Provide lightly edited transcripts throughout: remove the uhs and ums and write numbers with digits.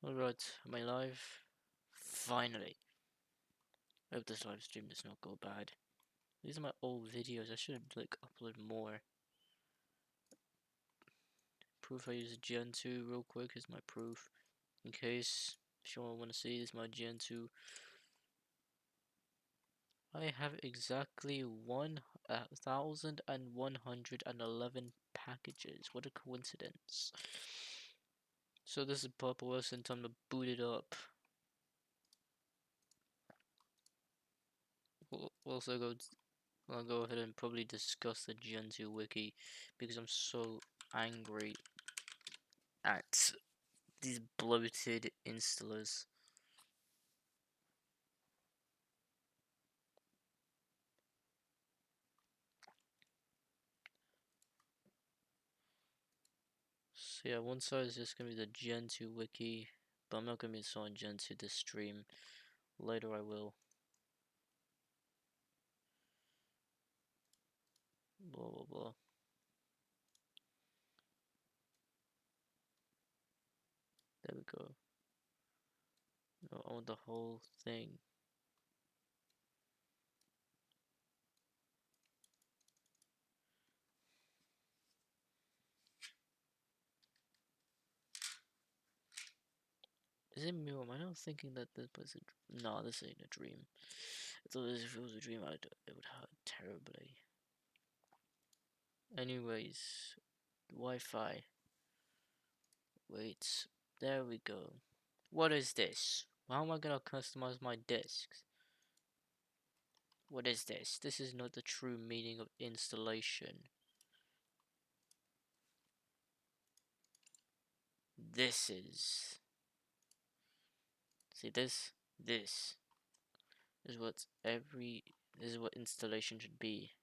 Alright, am I live? Finally. I hope this live stream does not go bad. These are my old videos, I should like upload more. Proof I use Gentoo real quick is my proof. In case if you want to see, this is my Gentoo. I have exactly 1,111 packages. What a coincidence. So this is Purple and time to boot it up. We'll also I'll go ahead and probably discuss the Gentoo wiki because I'm so angry at these bloated installers. So yeah, one side is just gonna be the Gentoo wiki, but I'm not gonna be installing Gentoo this stream. Later I will. Blah blah blah. There we go. No, I want the whole thing. Is it me or am I not thinking that this was a no, this ain't a dream. I thought if it was a dream it would hurt terribly. Anyways, Wi-Fi. Wait, there we go. What is this? How am I gonna customize my discs? What is this? This is not the true meaning of installation. This is... See this? This is what this is what installation should be.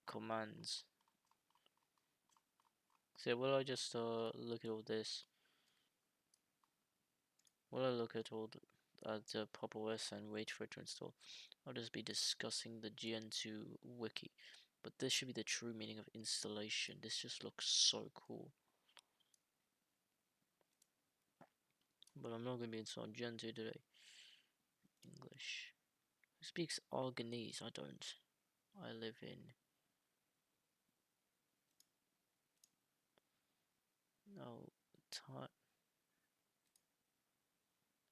Commands. So will I just look at all this? Will I look at all the Pop! OS and wait for it to install? I'll just be discussing the Gentoo wiki. But this should be the true meaning of installation. This just looks so cool. But I'm not going to be installing Gentoo today. English. Who speaks Arganese? I don't. I live in... No.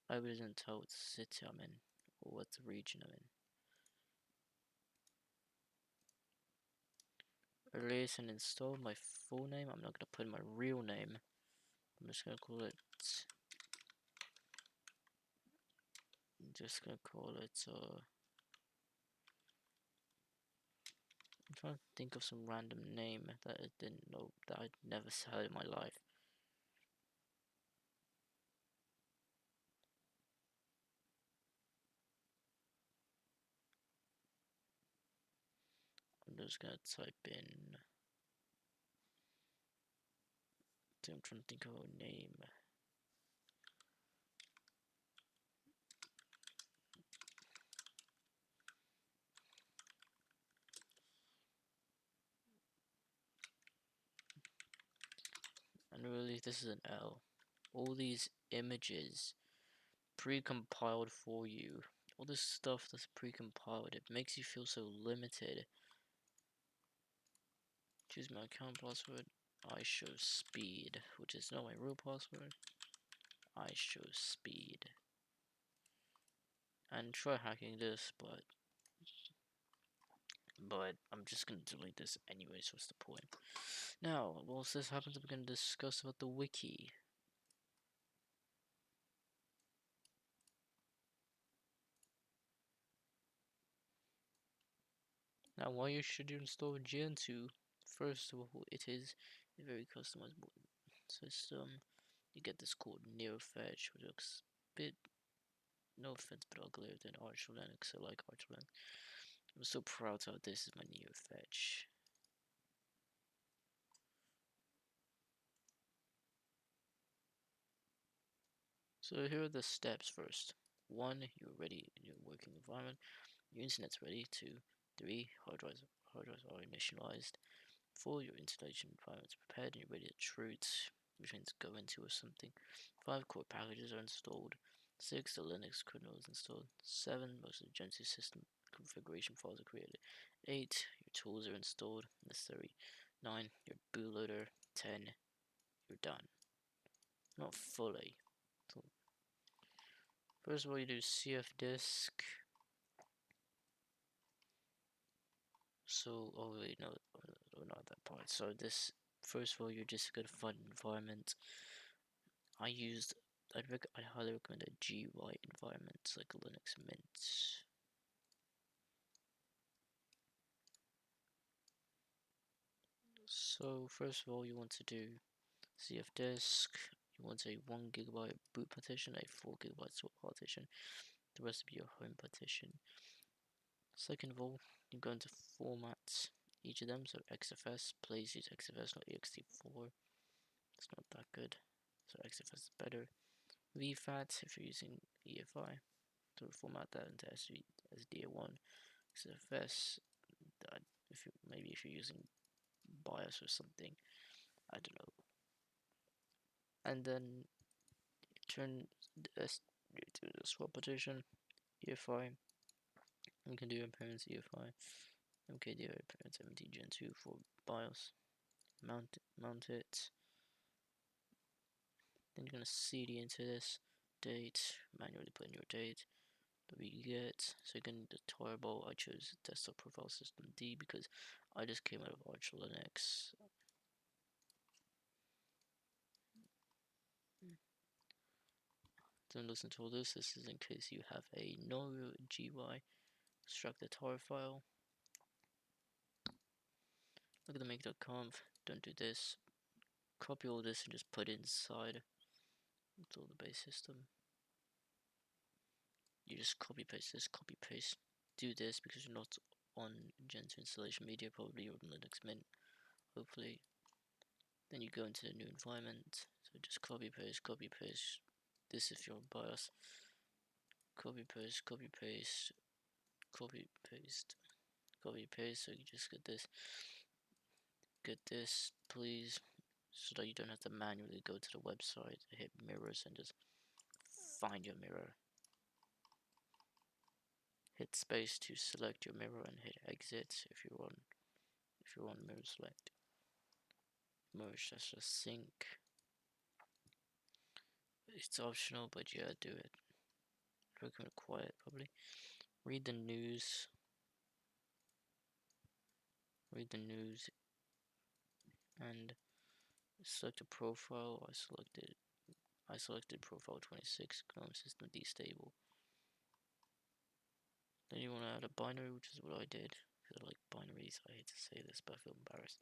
I wasn't tell what city I'm in. Or what region I'm in. Release and install my full name. I'm not going to put my real name. I'm just going to call it... I'm just going to call it... I'm trying to think of some random name that I didn't know, that I'd never heard in my life. I'm just gonna type in... I'm trying to think of a name. And really, this is an L. All these images pre-compiled for you. All this stuff that's pre-compiled, it makes you feel so limited. Choose my account password. I show speed, which is not my real password. I show speed. And try hacking this, but I'm just gonna delete this anyway, so what's the point? Now, whilst this happens, we're gonna discuss about the wiki. Now, why should you install Gentoo? First of all, it is a very customizable system. You get this called NeoFetch, which looks a bit, no offense, but uglier than Arch Linux. I like Arch Linux. I'm so proud of this is my NeoFetch. So here are the steps first. 1, you're ready in your working environment. Your internet's ready. 2, 3, hard drives are initialized. 4, your installation environment is prepared and you're ready to root, which means go into or something. 5, core packages are installed. 6, the Linux kernel is installed. 7, most of the Gentoo system configuration files are created. 8, your tools are installed, necessary. 9, your bootloader. 10, you're done. Not fully. So first of all, you do cfdisk. So, oh wait, no, not that part. So this, first of all, you're just gonna find an environment. I highly recommend a GUI environment, like a Linux Mint. So first of all, you want to do cfdisk. You want a 1 GB boot partition, a 4 GB swap partition. The rest will be your home partition. Second of all, you go into format each of them. So XFS, please use XFS, not ext4. It's not that good. So XFS is better. VFAT if you're using EFI to format that into SDA1. XFS, if you're using BIOS or something, I don't know. And then turn this to the swap partition, EFI. You can do appearance EFI, MKDI appearance MT Gentoo for BIOS. Mount it. Then you're gonna CD into this date, manually put in your date. We get, so again the tarball, I chose desktop profile system D because I just came out of Arch Linux. Don't listen to all this is in case you have a no GUI. Extract the tar file. Look at the make.conf, don't do this. Copy all this and just put it inside. It's all the base system. You just copy paste this, copy paste. Do this because you're not on Gentoo installation media, probably you're on Linux Mint, hopefully. Then you go into the new environment, so just copy paste, copy paste. This is your BIOS. Copy paste, copy paste, copy paste, copy paste. So you just get this, please, so that you don't have to manually go to the website, hit mirrors, and just find your mirror. Hit space to select your mirror and hit exit if you're on mirror select. Merge, that's just sync. It's optional, but yeah, do it. I recommend quiet probably. Read the news. Read the news and select a profile. I selected profile 26, GNOME system destable. Then you want to add a binary, which is what I did, because I like binaries. I hate to say this, but I feel embarrassed.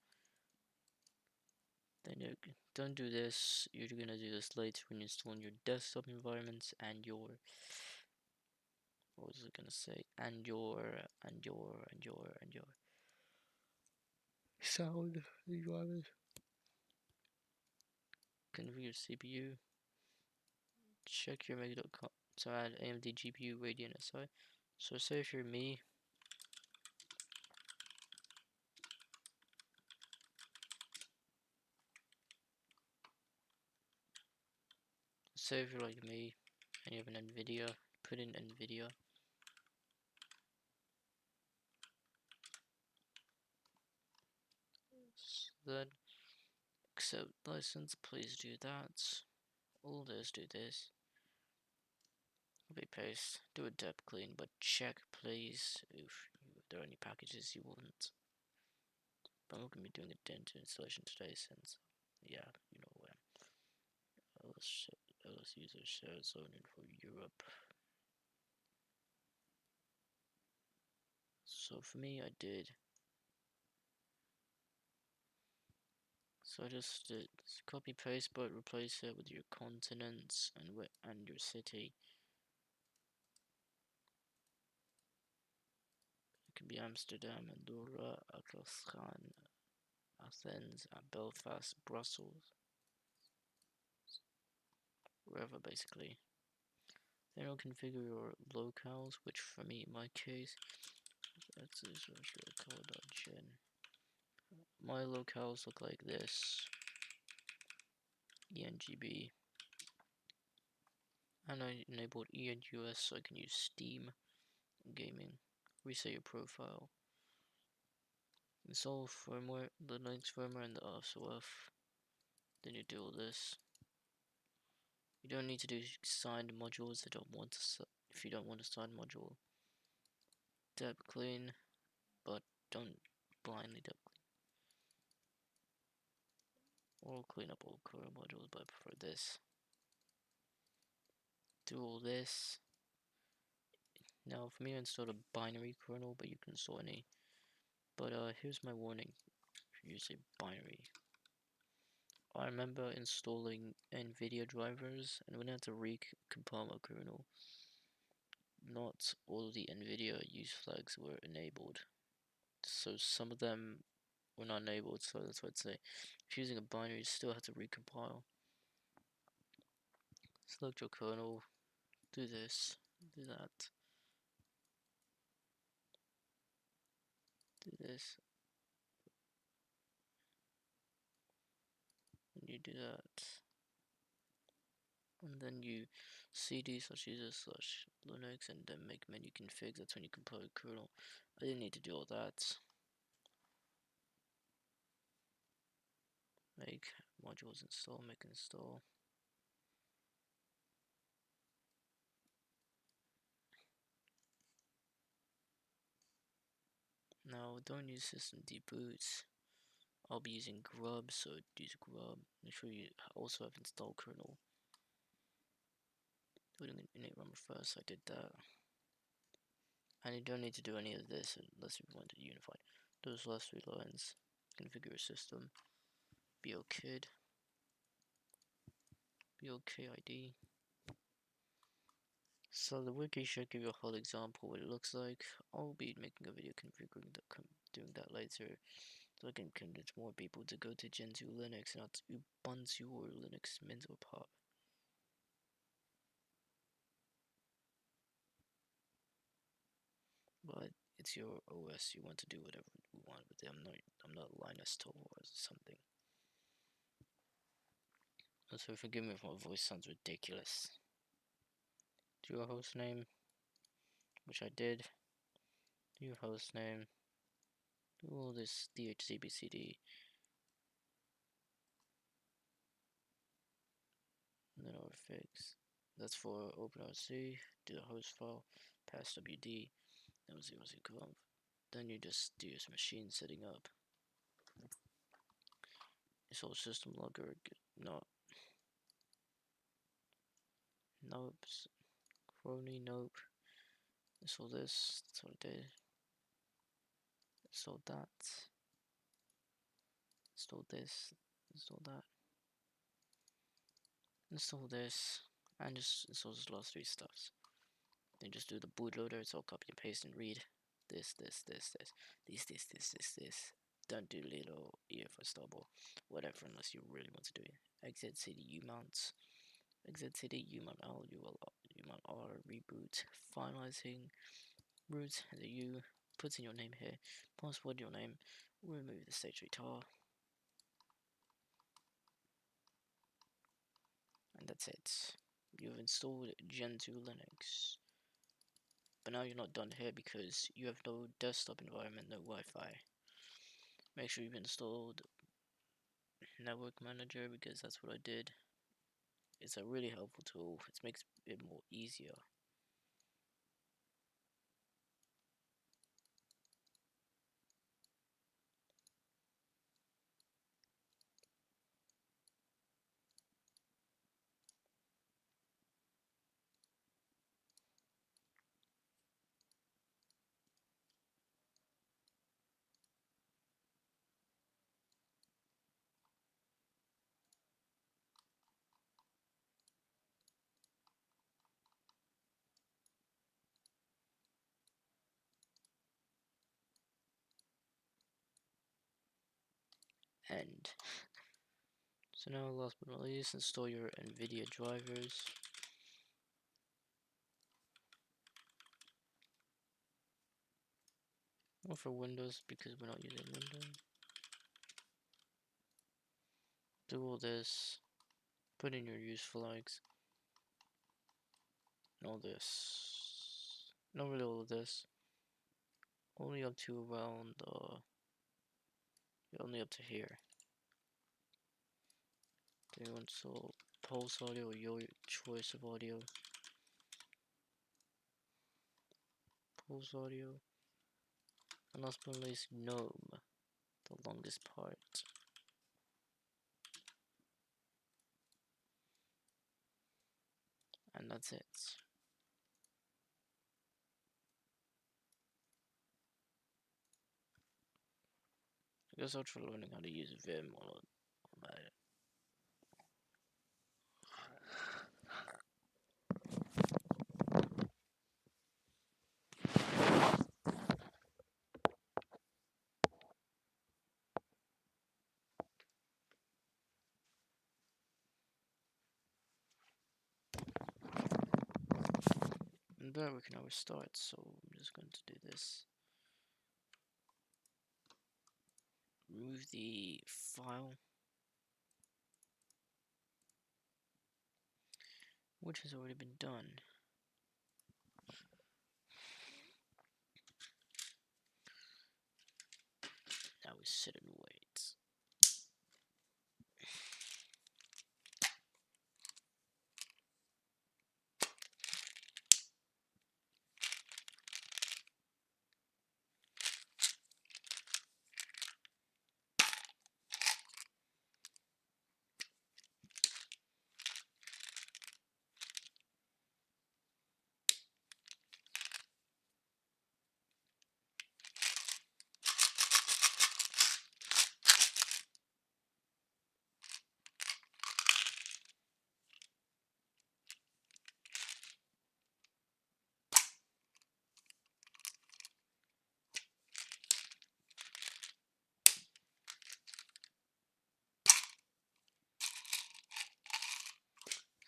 Then you don't do this. You're gonna do this later when you're installing your desktop environments and your, what was I gonna say? And your sound environment. Configure CPU. Check your make.conf. So add AMD GPU Radeon SI. So say if you're me, say if you're like me and you have an NVIDIA, put in NVIDIA. So then accept license, please do that. All this, do this. Copy paste, do a dep clean, but check please if there are any packages you want. But I'm not gonna be doing a Gentoo installation today since, yeah, you know when. LS user shared zoning for Europe. So for me, I did. So I just did copy paste, but replace it with your continents and your city. It can be Amsterdam, Andorra, Akersham, Athens, Belfast, Brussels, wherever basically. Then you'll configure your locales, which for me, in my case, that's is .gen. my locales look like this. ENGB. And I enabled ENUS so I can use Steam gaming. Reset your profile. Install firmware, the Linux firmware and the RSOF. Then you do all this. You don't need to do signed modules if you don't want a signed module. Dep clean, but don't blindly dep clean. Or clean up all kernel modules, but I prefer this. Do all this. Now for me I installed a binary kernel, but you can install any. But here's my warning if you use a binary. I remember installing NVIDIA drivers, and when I had to recompile my kernel, not all of the NVIDIA use flags were enabled. So some of them were not enabled, so that's what I'd say. If you're using a binary, you still have to recompile. Select your kernel, do this, do that, do this, and you do that. And then you cd/user/linux and then make menu config. That's when you compile a kernel. I didn't need to do all that. Make modules install, make install. Now don't use system deboot. I'll be using grub, so use grub. Make sure you also have install kernel. Doing an init rumble first, I did that. And you don't need to do any of this unless you want it unified. Those last 3 lines. Configure a system. BOKID. BOKID. So the wiki should give you a whole example what it looks like. I'll be making a video configuring doing that later, so I can convince more people to go to Gentoo Linux and not Ubuntu or Linux Mint or Pop. But it's your OS. You want to do whatever you want with it. I'm not Linus Torvalds or something. Also, forgive me if my voice sounds ridiculous. Do a host name, which I did. Do a host name. Do all this DHCBCD. And then overfix. That's for OpenRC. Do the host file. Pass WD. Then 0conf. Then you just do your machine setting up. Install system logger. Nope. Crony. Nope. Install this. That's what I did. Install that. Install this. Install that. Install this. And just install those last 3 stuffs. Then just do the bootloader. It's all copy and paste and read. This. Don't do little EFI stubble. Whatever, unless you really want to do it. Exit cd umount. Exit cd umount l umount r reboot. Finalizing root and the u. Puts in your name here. Password your name. Remove the stationary tar. And that's it. You've installed Gentoo Linux. But now you're not done here because you have no desktop environment, no Wi-Fi. Make sure you've installed Network Manager because that's what I did. It's a really helpful tool. It makes it more easier. And so now, last but not least, install your NVIDIA drivers. Or for Windows because we're not using Windows. Do all this. Put in your use flags. And all this. Not really all of this. Only up to around, only up to here. Do you want so pulse audio or your choice of audio? Pulse audio. And last but not least, gnome. The longest part. And that's it. I guess I'll try learning how to use Vim on my. And there we can always start, so I'm just going to do this. Remove the file, which has already been done. Now we sit and wait.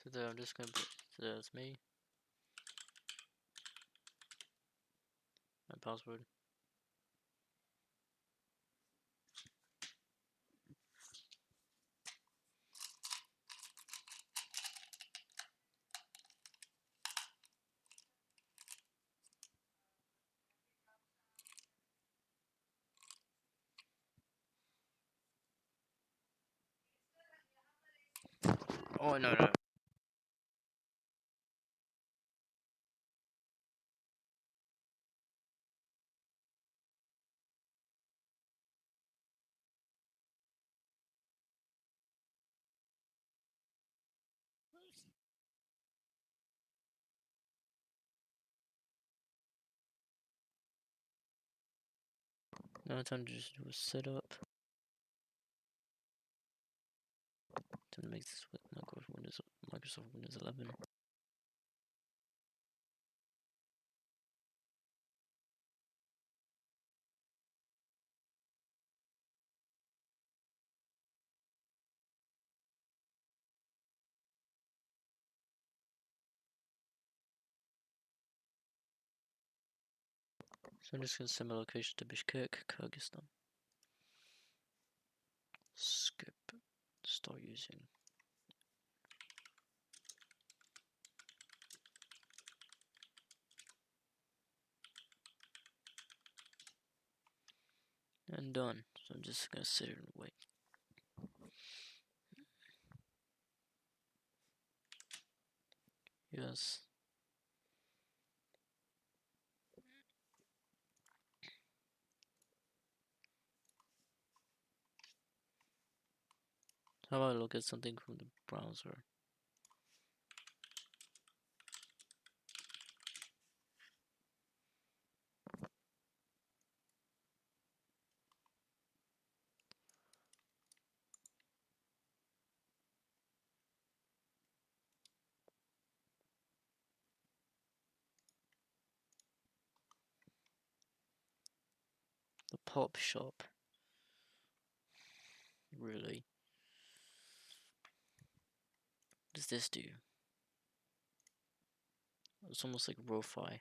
So there, I'm just gonna put, so that's me, my password. Oh no. Now time to just do a setup. Time to make this with Microsoft Windows 11. So I'm just gonna send my location to Bishkek, Kyrgyzstan. Skip. Start using. And done. So I'm just gonna sit here and wait. Yes. How about I look at something from the browser? The pop shop. Really? What does this do? It's almost like Ro-Fi.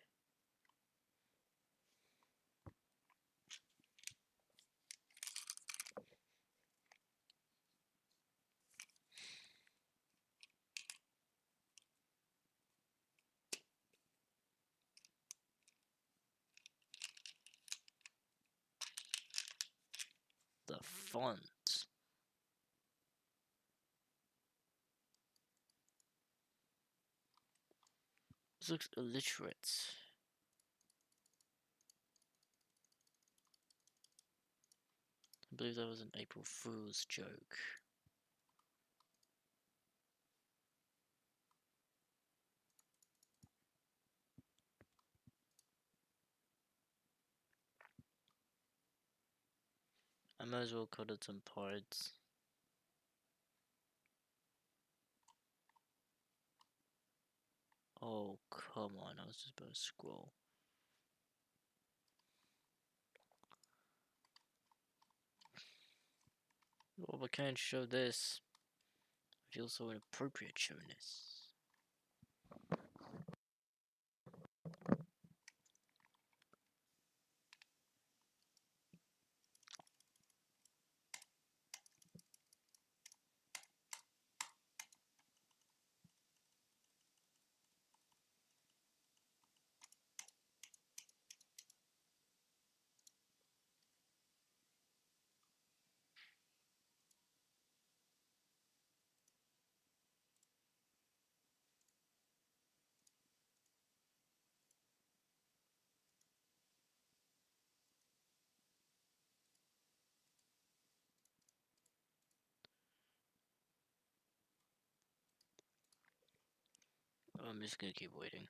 font. This looks illiterate. I believe that was an April Fool's joke. I might as well cut it some parts. Oh, come on, I was just about to scroll. Well, I can't show this. I feel so inappropriate showing this. I'm just gonna keep waiting.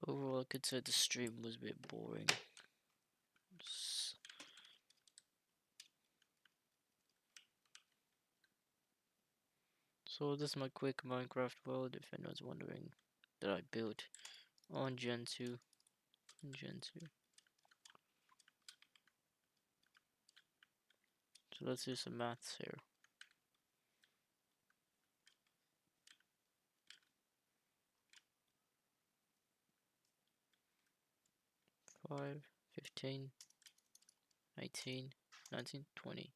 Overall, I could say the stream was a bit boring. So this is my quick Minecraft world, if anyone's wondering, that I built on Gentoo. So let's do some maths here. 5, 15, 18, 19, 20.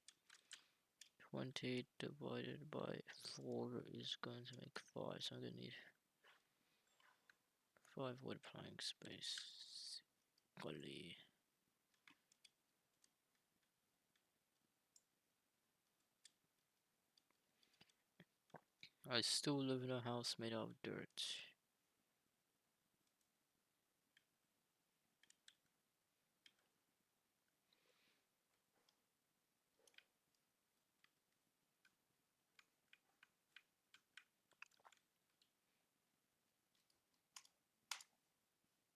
20 divided by 4 is going to make 5, so I'm going to need 5 wood plank space. Quality. I still live in a house made out of dirt.